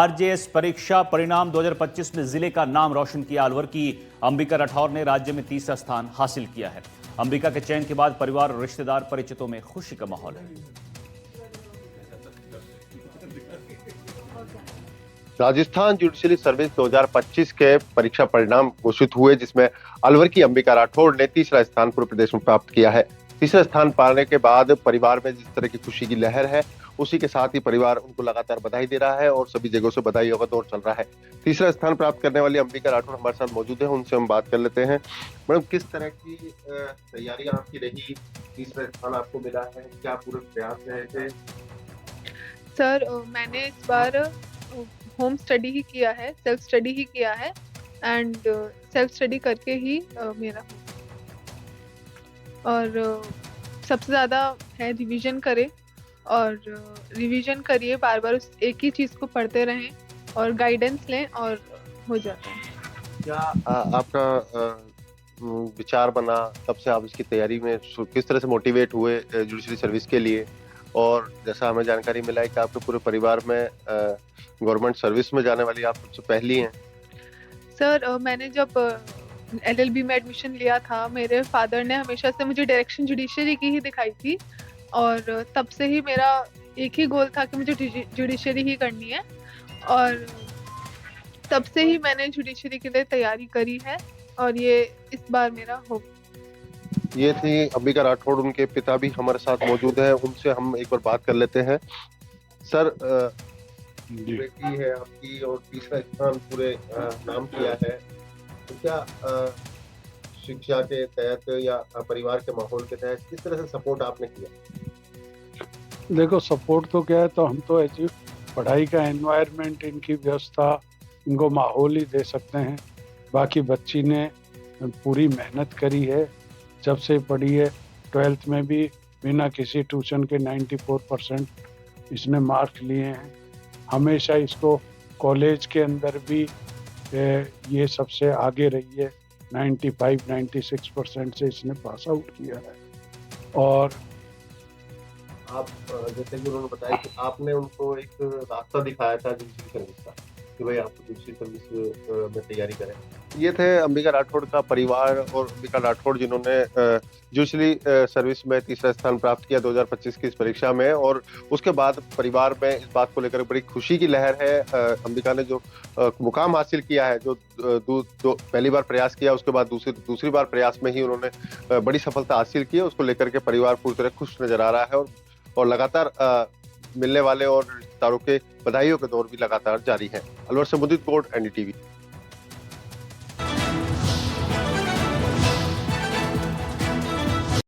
RJS परीक्षा परिणाम 2025 में जिले का नाम रोशन किया। अलवर की अंबिका राठौर ने राज्य में तीसरा स्थान हासिल किया है। अंबिका के चयन के बाद परिवार और रिश्तेदार परिचितों में खुशी का माहौल है। राजस्थान जुडिशरी सर्विस 2025 के परीक्षा परिणाम घोषित हुए, जिसमें अलवर की अंबिका राठौर ने तीसरा स्थान पूरे प्रदेश में प्राप्त किया है। तीसरा स्थान पाने के बाद परिवार में जिस तरह की खुशी की लहर है, उसी के साथ ही परिवार उनको लगातार बधाई दे रहा है और सभी जगहों से बधाइयों का दौर चल रहा है। तीसरा स्थान प्राप्त करने वाली अंबिका राठौर हमारे साथ मौजूद है, उनसे हम बात कर लेते हैं। मैडम, किस तरह की तैयारियां आपकी रही? तीसरा स्थान आपको मिला है, क्या पूरे प्रयास रहे थे? सर, मैंने इस बार होम स्टडी ही किया है, सेल्फ स्टडी ही किया है एंड सेल्फ स्टडी करके ही मेरा और सबसे ज़्यादा है रिवीजन करें और रिवीजन करिए, बार बार उस एक ही चीज़ को पढ़ते रहें और गाइडेंस लें और हो जाता है। क्या आपका विचार बना, तब से आप इसकी तैयारी में किस तरह से मोटिवेट हुए जुडिशरी सर्विस के लिए? और जैसा हमें जानकारी मिला है कि आपके पूरे परिवार में गवर्नमेंट सर्विस में जाने वाली आप सबसे पहली हैं। सर, मैंने जब LLB में एडमिशन लिया था, मेरे फादर ने हमेशा से मुझे डायरेक्शन जुडिशरी की ही दिखाई थी और तब से ही मेरा एक ही गोल था कि मुझे जुडिशरी ही करनी है और तब से ही मैंने जुडिशरी के लिए तैयारी करी है और ये इस बार मेरा हो। ये थी अंबिका राठौड़, उनके पिता भी हमारे साथ मौजूद हैं, उनसे हम एक बार बात कर लेते हैं। सर, बेटी है आपकी और तीसरा स्थान पूरे नाम किया है, तो क्या शिक्षा के तहत या परिवार के माहौल के तहत किस तरह से सपोर्ट आपने किया? देखो, सपोर्ट तो क्या है, तो हम तो ऐसी पढ़ाई का एनवायरनमेंट, इनकी व्यवस्था, इनको माहौल ही दे सकते हैं। बाकी बच्ची ने पूरी मेहनत करी है, जब से पढ़ी है। 12th में भी बिना किसी ट्यूशन के 94% इसने मार्क लिए हैं। हमेशा इसको कॉलेज के अंदर भी ये सबसे आगे रही है। 95-96% से इसने पास आउट किया है। और आप जैसे कि उन्होंने बताया कि आपने उनको एक रास्ता दिखाया था जुडिशरी सर्विस का, कि भाई आप जुडिशरी सर्विस में तैयारी करें। ये थे अंबिका राठौड़ का परिवार और अंबिका राठौड़, जिन्होंने जुडिशरी सर्विस में तीसरा स्थान प्राप्त किया 2025 की इस परीक्षा में। और उसके बाद परिवार में इस बात को लेकर बड़ी खुशी की लहर है। अंबिका ने जो मुकाम हासिल किया है, जो पहली बार प्रयास किया, उसके बाद दूसरी बार प्रयास में ही उन्होंने बड़ी सफलता हासिल की है, उसको लेकर के परिवार पूरी तरह खुश नजर आ रहा है और लगातार मिलने वाले और रिश्तेदारों के बधाइयों के दौर भी लगातार जारी है। अलवर से मुदित कोड, NDTV।